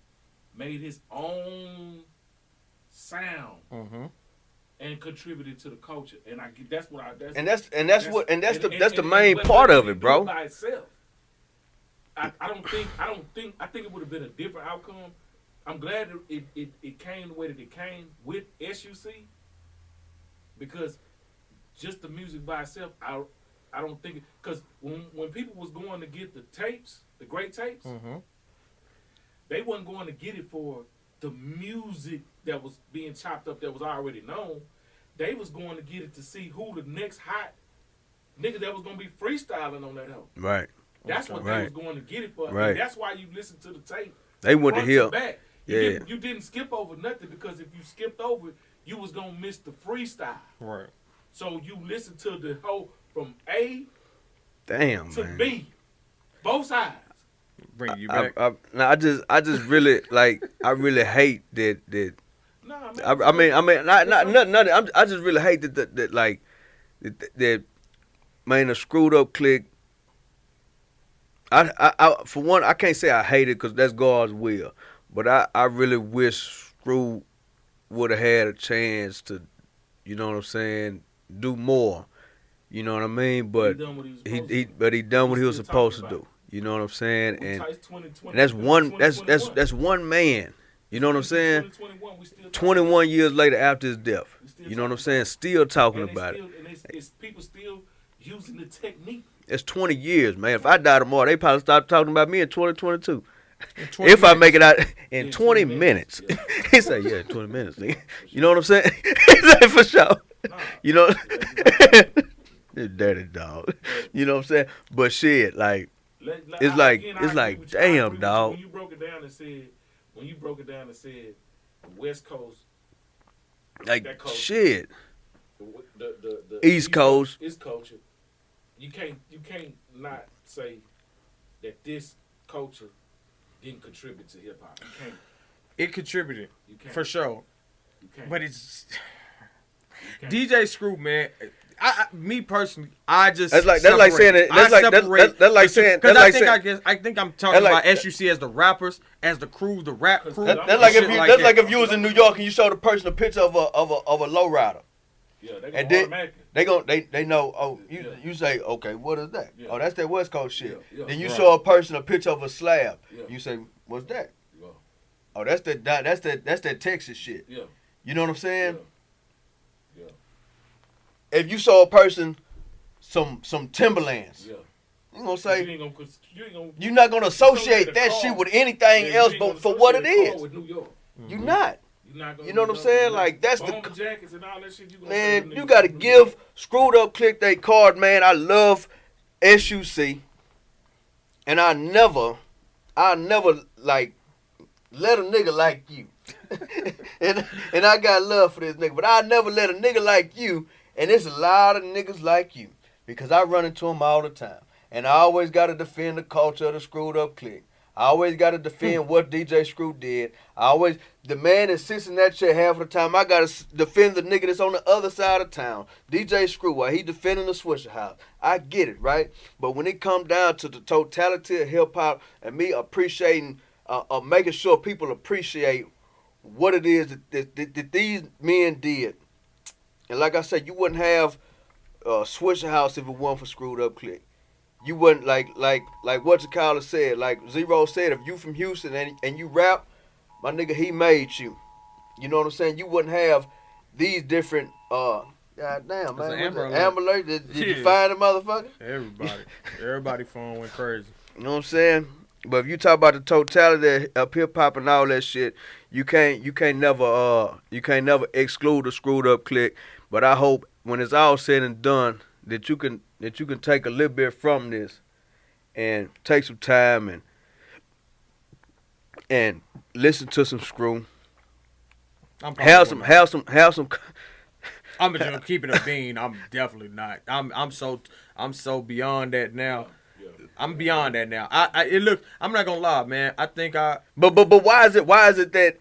made his own sound and contributed to the culture, and that's the main part of it, bro. By itself, I think it would have been a different outcome. I'm glad it came the way that it came with SUC, because just the music by itself, I don't think, because when people was going to get the tapes, the great tapes, they wasn't going to get it for the music that was being chopped up that was already known. They was going to get it to see who the next hot nigga that was going to be freestyling on that album. Right. That's what they was going to get it for. Right. And that's why you listen to the tape. They went to hear. Back. You didn't skip over nothing, because if you skipped over it, you was going to miss the freestyle. Right. So you listen to the whole from A to man. B. Both sides. Bring you back. I just really like. I really hate that. Nah, I just really hate that like that. Man, a Screwed Up Click. I for one, I can't say I hate it because that's God's will, but I really wish Screw would have had a chance to, you know what I'm saying, do more. You know what I mean? But he done what he was supposed to do. You know what I'm saying? And that's one man. You know what I'm saying? 21 years later after his death. You know what I'm saying? Still talking about it. And people still using the technique. It's 20 years, man. If I die tomorrow, they probably start talking about me in 2022. If I make it out in 20 minutes. Yeah. He said, yeah, 20 minutes, nigga. You know what I'm saying? He said, for sure. You know? Dirty dog. You know what I'm saying? But shit, like, it's like, damn, dog. When you broke it down and said, the West Coast, like that culture, shit, the East Coast is culture. You can't not say that this culture didn't contribute to hip hop. You can't. It contributed, for sure. You can't. But it's DJ Screw, man. Me personally, I just that's like saying it. I think I'm talking about SUC as the rappers, as the crew, the rap crew. That's like if you was in New York and you showed a person a picture of a lowrider. Yeah, they know. Oh, you say, okay, what is that? Yeah. Oh, that's that West Coast shit. Yeah. Then you show a person a picture of a slab. Yeah. You say, what's that? Yeah. Oh, that's that Texas shit. Yeah. You know what I'm saying? Yeah. If you saw a person some Timberlands, you gonna say you're not gonna associate that shit with anything else but for what it is. You're not. You know what I'm saying? Like that's the jackets and all that shit. Man, you gotta give Screwed Up Click they card, man. I love SUC, and I never like let a nigga like you and I got love for this nigga, but I never let a nigga like you, and there's a lot of niggas like you, because I run into them all the time. And I always got to defend the culture of the Screwed Up Clique. I always got to defend what DJ Screw did. The man that sits in that chair half of the time, I got to defend the nigga that's on the other side of town. DJ Screw, while he defending the Swisher House. I get it, right? But when it come down to the totality of hip-hop and me appreciating, making sure people appreciate what it is that these men did. And like I said, you wouldn't have Swisher House if it wasn't for Screwed Up Clique. You wouldn't like what Jakala said, like Zero said, if you from Houston and you rap, my nigga, he made you. You know what I'm saying? You wouldn't have these different goddamn man. Amber Alert, did you find the motherfucker? Everybody phone went crazy. You know what I'm saying? But if you talk about the totality of hip hop and all that shit, you can't never exclude the Screwed Up Clique. But I hope when it's all said and done that you can take a little bit from this and take some time and listen to some Screw. Have some. I'm just keeping a bean. I'm definitely not. I'm so beyond that now. I'm beyond that now. Look, I'm not gonna lie, man. I think But why is it that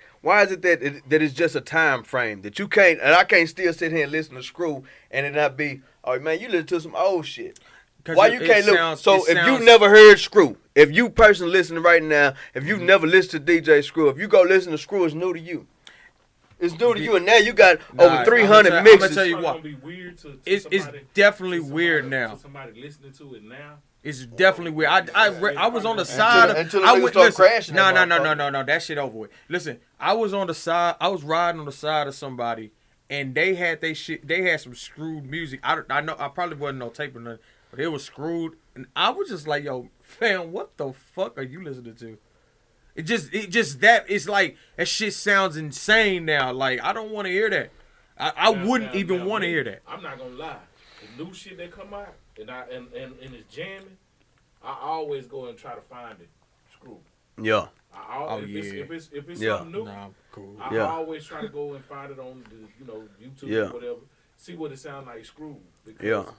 it's just a time frame that you can't, and I can't still sit here and listen to Screw and it not be, oh man, you listen to some old shit. Why you can't look? So if you never heard Screw, if you person listening right now, if you never listened to DJ Screw, if you go listen to Screw, it's new to you. It's new to you, and now you got over 300 mixes. I'm gonna tell you what. It's definitely weird now. To somebody listening to it now. It's definitely weird. I was on the side until the start crashing. No. That shit over with. Listen, I was on the side. I was riding on the side of somebody, and they had shit. They had some Screwed music. I know. I probably wasn't no tape or nothing, but it was Screwed, and I was just like, yo, fam, what the fuck are you listening to? It just that it's like that shit sounds insane now. Like I don't want to hear that. I wouldn't even want to hear that. I'm not gonna lie. The new shit that come out and it's jamming, I always go and try to find it. Screw. Yeah. If it's something new, cool. I always try to go and find it on the YouTube or whatever. See what it sounds like Screw. Because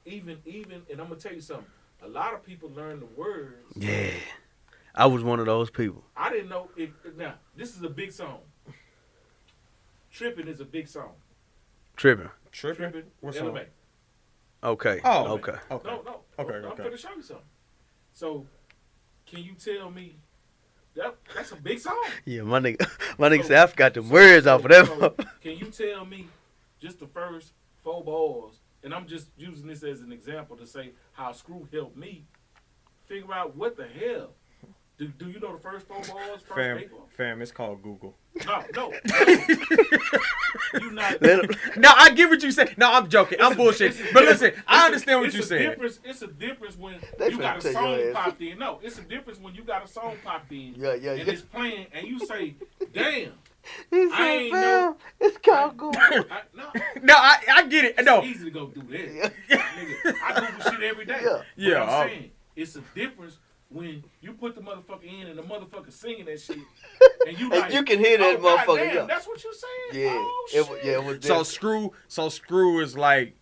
even and I'm gonna tell you something. A lot of people learn the words. Yeah. I was one of those people. I didn't know it. Now, this is a big song. Trippin' is a big song. Trippin'. What's LMA. Okay. Oh. Okay. No. Okay. I'm gonna show you something. So, can you tell me that's a big song? Yeah, my nigga said I forgot the words off of that. Can you tell me just the first 4 bars? And I'm just using this as an example to say how Screw helped me figure out what the hell. Do you know the first 4 bars? Fam, it's called Google. No. You not. No, I get what you say. No, I'm joking. I'm bullshit. But listen, I understand what you're saying. It's a difference when you got a song popped in. No, it's a difference when you got a song popped in. Yeah. And it's playing, and you say, "Damn." I ain't know. It's called Google. No, I get it. No. It's easy to go do that. Nigga, I Google shit every day. Yeah. I'm saying it's a difference when you put the motherfucker in and the motherfucker singing that shit, and you like, you can hear that motherfucker. Damn, yeah, that's what you saying. Yeah, oh, shit. It was so Screw is like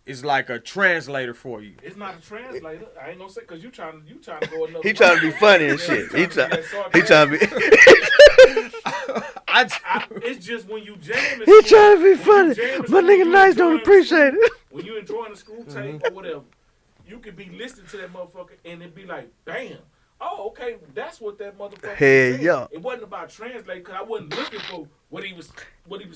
a translator for you. It's not a translator. I ain't gonna say because you trying to go another. He trying to be funny and shit. He trying to be. It's just when you jam. He trying to be funny. My nigga nice don't appreciate it. When you enjoying the Screw tape or whatever. You could be listening to that motherfucker and it be like, damn. Oh, okay, that's what that motherfucker was saying. Yeah. It wasn't about translating because I wasn't looking for what he was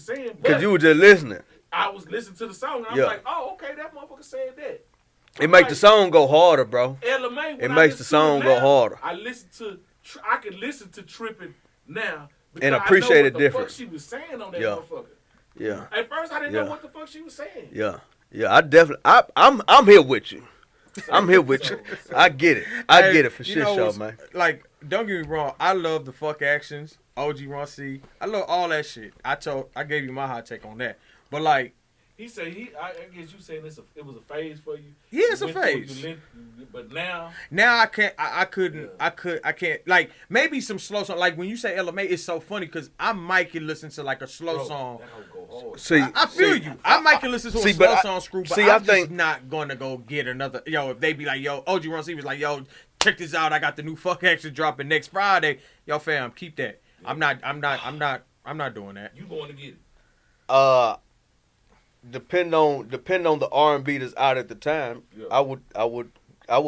saying. Because you were just listening. I was listening to the song and I was like, oh, okay, that motherfucker said that. It makes the song go harder, bro. LMA, it makes the song go harder. I can listen to Trippin' now and appreciate it different. I know what the fuck she was saying on that motherfucker. Yeah. At first I didn't know what the fuck she was saying. Yeah. I definitely I'm here with you. I'm here with you. I get it. I get it for shit show, man. Like, don't get me wrong. I love the fuck actions. OG Ron C. I love all that shit. I gave you my hot take on that. But like, He said I guess you saying it was a phase for you. Yeah, it's You a went through, phase. but now Now I can't. I couldn't. Yeah. I can't. Like maybe some slow song. Like when you say LMA, it's so funny because I might can listen to like a slow bro, song. that hoe go hard. See, I feel you. I might can listen to a see, slow but song screw, but see, I'm I just think- not gonna go get another. Yo, if they be like, yo, OG Run C was like, yo, check this out. I got the new Fuck Action dropping next Friday. Yo, fam, keep that. I'm not doing that. You going to get it? Depend on the R&B that's out at the time. Yeah. I would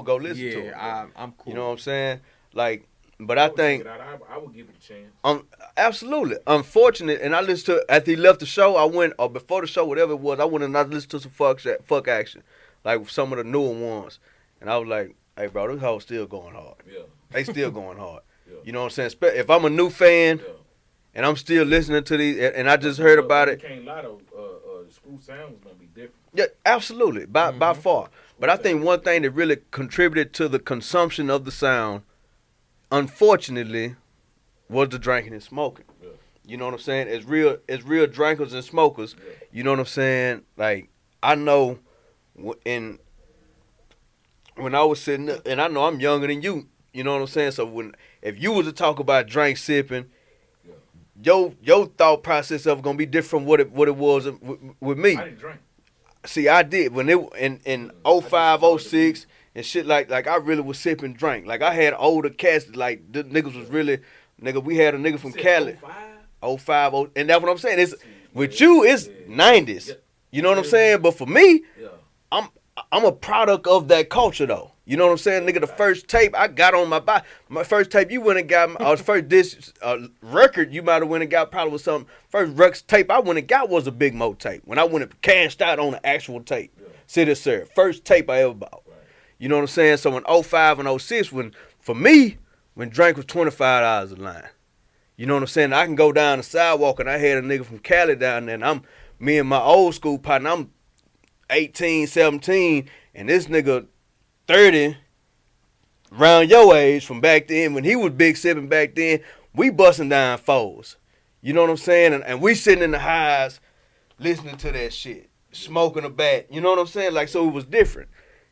go listen to it. Yeah, I'm cool. You know what I'm saying? Like, but I would think check it out. I would give it a chance. absolutely unfortunate. And I listened to after he left the show. I went or before the show, whatever it was. I went and I listened to some fuck action, like some of the newer ones. And I was like, hey, bro, this hoe's still going hard. Yeah. They still going hard. Yeah. You know what I'm saying? If I'm a new fan Yeah. and I'm still listening to these, and I just heard about it. You can't lie though. Screw sound was gonna be different. Yeah, absolutely, by far. But I think one thing that really contributed to the consumption of the sound, unfortunately, was the drinking and smoking. Yeah. You know what I'm saying? It's real drinkers and smokers. Yeah. You know what I'm saying? Like I know, when I was sitting there, and I know I'm younger than you. You know what I'm saying? So if you was to talk about drink sipping, your thought process of it gonna be different from what it was with me. I didn't drink. See, I did when it in 05, 06 and shit like I really was sipping drink. Like I had older cats that, like the niggas was really we had a nigga from Cali. 05, and that's what I'm saying. It's with you, it's 90s. Yeah. You know what I'm saying? But for me, Yeah. I'm a product of that culture though. You know what I'm saying, nigga? The first tape I got on my first tape you went and got, first disc record you might have went and got probably was something. First tape I went and got was a Big Mo tape. When I went and cashed out on the actual tape, City Sir, first tape I ever bought. Right. You know what I'm saying? So in 05 and 06, when drink was $25 a line. You know what I'm saying? I can go down the sidewalk and I had a nigga from Cali down there, and me and my old school partner, I'm 18, 17, and this nigga 30, around your age from back then, when he was big sipping back then, we busting down fours. You know what I'm saying? And we sitting in the highs listening to that shit, smoking a bat. You know what I'm saying? Like, so it was different.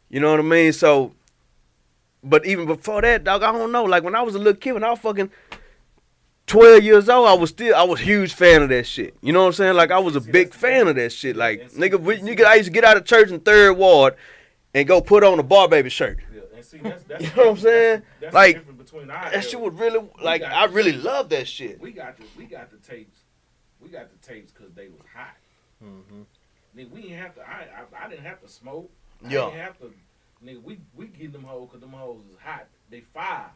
You know what I mean? So, but even before that, dog, I don't know. Like, when I was a little kid, when I was fucking 12 years old, I was a huge fan of that shit. You know what I'm saying? Like, I was a big fan of that shit. Like, nigga, I used to get out of church in 3rd Ward and go put on a Bar Baby shirt. Yeah. And see, that's You know what I'm saying? That's Like, the difference between our that shit era. was really, like, I really love that shit. We got the tapes. We got the tapes because they was hot. Mm-hmm. Nigga, we didn't have to. I didn't have to smoke. I Yeah. didn't have to. Nigga, we get them hoes because them hoes is hot. They fire.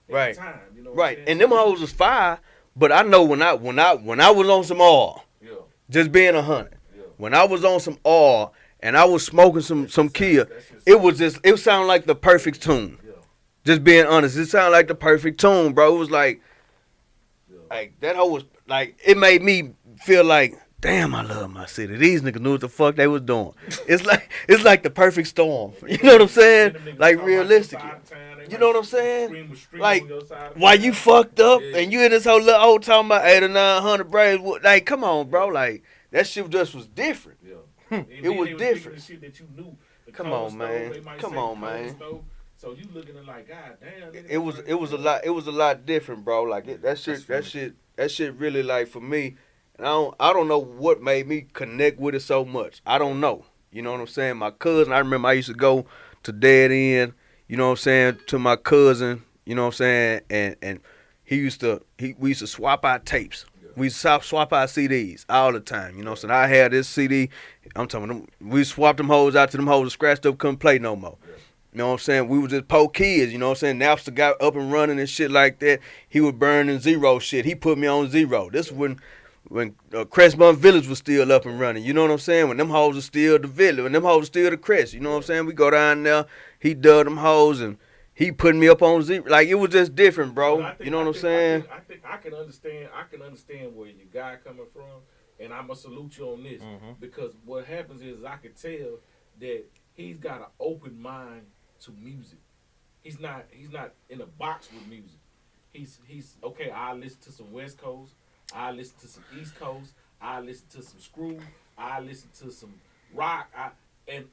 At Right. the time, you know what Right. I'm saying? And them hoes was fire, but I know when I was on some oil, Yeah. just being 100, Yeah. when I was on some oil and I was smoking some Kia, That shit it sounded like the perfect tune. Yeah. Just being honest, it sounded like the perfect tune, bro. It was like that hoe was like, it made me feel like, damn, I love my city. These niggas knew what the fuck they was doing. It's like the perfect storm. You know what I'm saying? Like, realistically. You know what I'm saying? Like, why you fucked up and you in this whole little old talking about 800 or 900 braids? Like, come on, bro. Like, that shit just was different. Yeah. It was different. Shit that you knew. Come on, man. Come on, man. So you looking at like, God damn. It was a lot different, bro. Like that shit really, like, for me. And I don't know what made me connect with it so much. I don't know. You know what I'm saying? My cousin, I remember I used to go to Dead End, you know what I'm saying, to my cousin, you know what I'm saying, and we used to swap our tapes. We swap our CDs all the time, you know what I'm saying? I had this CD, I'm talking them, we swapped them hoes out to them hoes scratched up, couldn't play no more. You know what I'm saying? We was just poor kids, you know what I'm saying? Napster got up and running and shit like that. He was burning Zero shit. He put me on Zero. This was when Crestmont Village was still up and running. You know what I'm saying? When them hoes was still the village. When them hoes was still the Crest. You know what I'm saying? We go down there. He dug them hoes and he put me up on Zero. Like, it was just different, bro. You know what I'm saying? I think I can understand where your guy coming from, and I'm gonna salute you on this because what happens is I can tell that he's got an open mind to music. He's not in a box with music. He's okay. I listen to some West Coast. I listen to some East Coast. I listen to some Screw. I listen to some rock.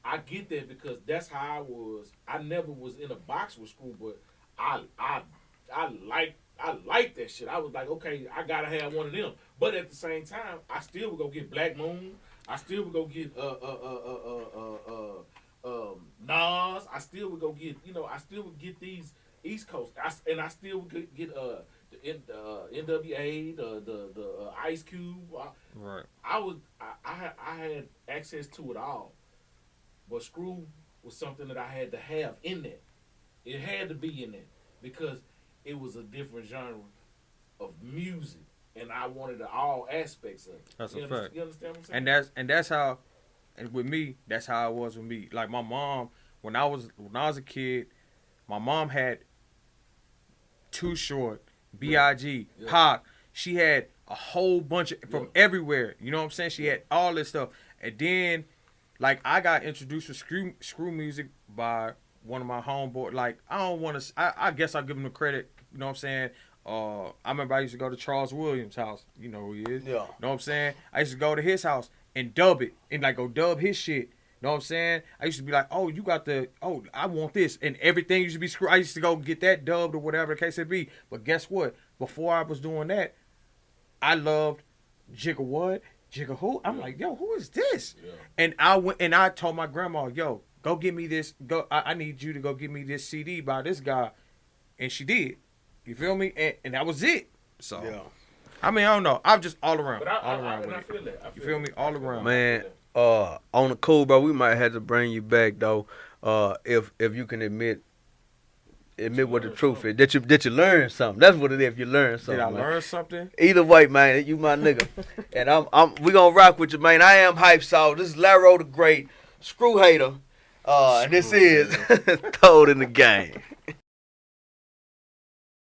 I get that because that's how I was. I never was in a box with Screw, but I like that shit. I was like, okay, I gotta have one of them. But at the same time, I still would go get Black Moon. I still would go get Nas. I still would go get, I still would get these East Coast. I still would get the NWA, the Ice Cube. Right. I had access to it all, but Screw was something that I had to have in there. It had to be in there because it was a different genre of music, and I wanted all aspects of it. That's a fact. You understand what I'm saying? And that's how, and with me, that's how it was with me. Like my mom, when I was a kid, my mom had Too Short, B.I.G., Yeah. Pac. She had a whole bunch of, from everywhere. You know what I'm saying? She had all this stuff. And then, like, I got introduced to screw music by one of my homeboys. Like, I don't want to, I guess I'll give him the credit. You know what I'm saying? I remember I used to go to Charles Williams' house. You know who he is. Yeah. Know what I'm saying? I used to go to his house and dub it and, like, go dub his shit. Know what I'm saying? I used to be like, oh, you got I want this. And everything used to be screwed. I used to go get that dubbed or whatever the case may be. But guess what? Before I was doing that, I loved Jigga what? Jigga who? I'm like, yo, who is this? Yeah. And I went and I told my grandma, yo, go get me this. I need you to go get me this CD by this guy. And she did. You feel me? And that was it. So, Yeah. I mean, I don't know. I'm just all around. But all around with I it. feel that. You feel me? All around. Man, on the cool, bro, we might have to bring you back though. If you can admit what the truth is, that you learn something. That's what it is. If you learn something, Did I man. learn something? Either way, man, you my nigga, and we gonna rock with you, man. I am Hype Sauce. This is Larro Da Great, Screw Hater, and this is Told in the Game.